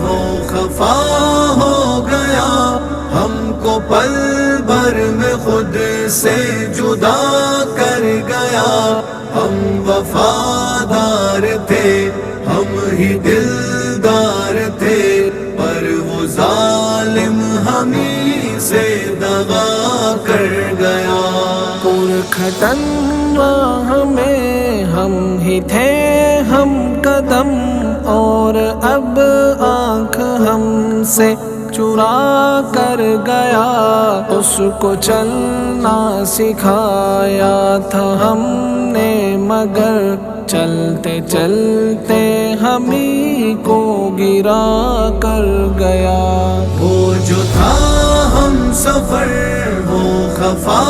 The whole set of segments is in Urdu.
وہ خفا ہو گیا، ہم کو پل بھر میں خود سے جدا کر گیا۔ ہم وفادار تھے، ہم ہی دلدار تھے، پر وہ ظالم ہمیں سے دغا کر گیا۔ پرکھٹن راہ میں ہم ہی تھے ہم قدم، اور اب آنکھ ہم سے چرا کر گیا۔ اس کو چلنا سکھایا تھا ہم نے، مگر چلتے چلتے ہمیں کو گرا کر گیا۔ وہ جو تھا ہم سفر وہ خفا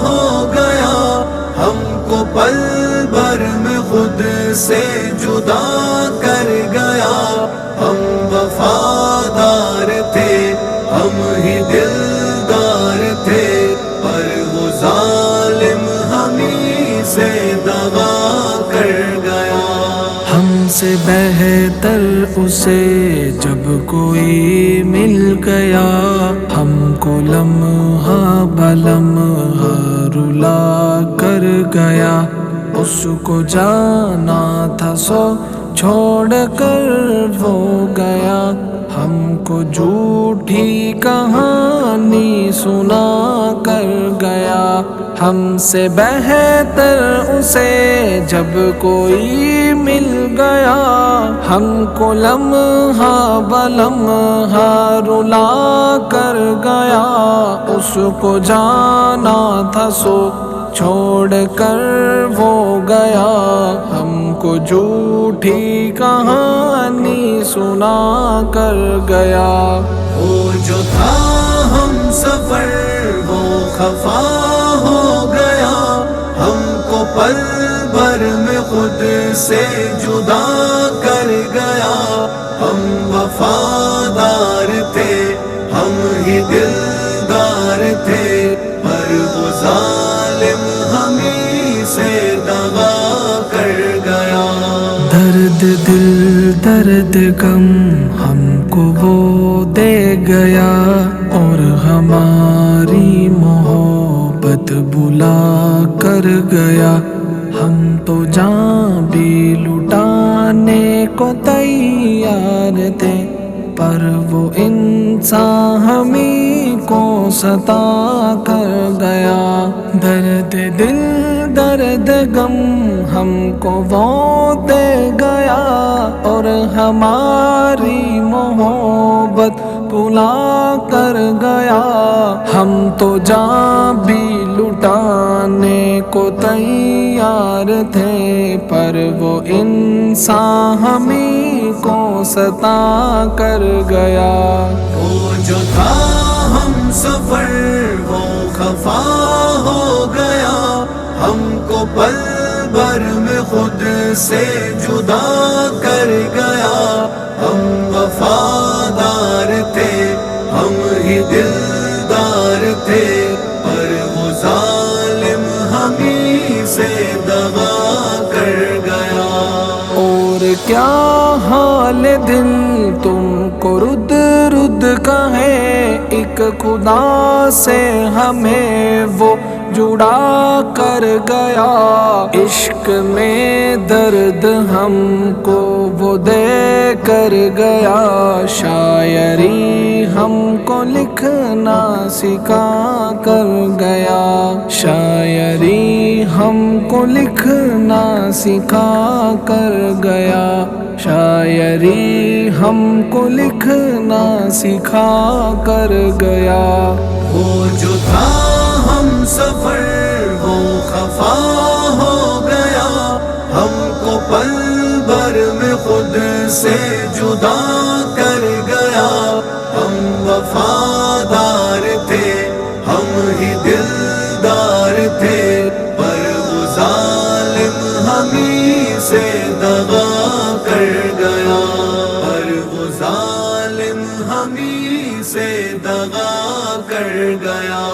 ہو گیا، ہم کو پل بھر میں خود سے جدا کر گیا۔ ہم وفادار تھے، ہم ہی دلدار تھے، پر وہ ظالم ہمیں سے دغا کر گیا۔ ہم سے بہتر اسے جب کوئی مل گیا، ہم کو لمحہ بلمحہ رلا کر گیا۔ اس کو جانا تھا سو چھوڑ کر وہ گیا، ہم کو جھوٹی کہانی سنا کر گیا۔ ہم سے بہتر اسے جب کوئی مل گیا، ہم کو لمحہ بلمحہ رلا کر گیا۔ اس کو جانا تھا سو چھوڑ کر وہ گیا، ہم کو جھوٹی کہانی سنا کر گیا۔ وہ جو تھا ہم سفر وہ خفا ہو گیا، ہم کو پل بھر میں خود سے جدا کر گیا۔ ہم وفادار تھے، ہم ہی دلدار تھے، پر وہ ظالم ہمیں سے دغا کر گیا۔ درد دل درد غم ہم کو وہ دے گیا، اور ہماری محبت بلا کر گیا۔ ہم تو جان بھی لٹانے کو تیار تھے، پر وہ انسان ہمیں کو ستا کر گیا۔ درد دل درد غم ہم کو وہ دے گیا، اور ہماری محبت بلا کر گیا۔ ہم تو جان بھی لٹانے کو تیار تھے، پر وہ انسان ہمیں کو ستا کر گیا۔ وہ جو تھا ہم سفر وہ خفا ہو گیا، ہم کو پل بھر میں خود سے جدا کر گیا۔ ہم وفادار تھے، ہم ہی دلدار تھے، پر وہ ظالم ہمیں سے دغا کر گیا۔ اور کیا حال دل تم کو رد رد کہے، ایک خدا سے ہمیں وہ جڑا کر گیا۔ عشق میں درد ہم کو وہ دے کر گیا، شاعری ہم کو لکھنا سکھا کر گیا۔ شاعری ہم کو لکھنا سکھا کر گیا، شاعری ہم کو لکھنا سکھا کر گیا۔ وہ جو تھا ہم سفر وہ خفا ہو گیا، ہم کو پل بھر میں خود سے جدا کر گیا۔ ہم وفادار تھے، ہم ہی دلدار تھے، پر وہ ظالم ہمیں سے دغا کر گیا، پر وہ ظالم ہمیں سے دغا کر گیا۔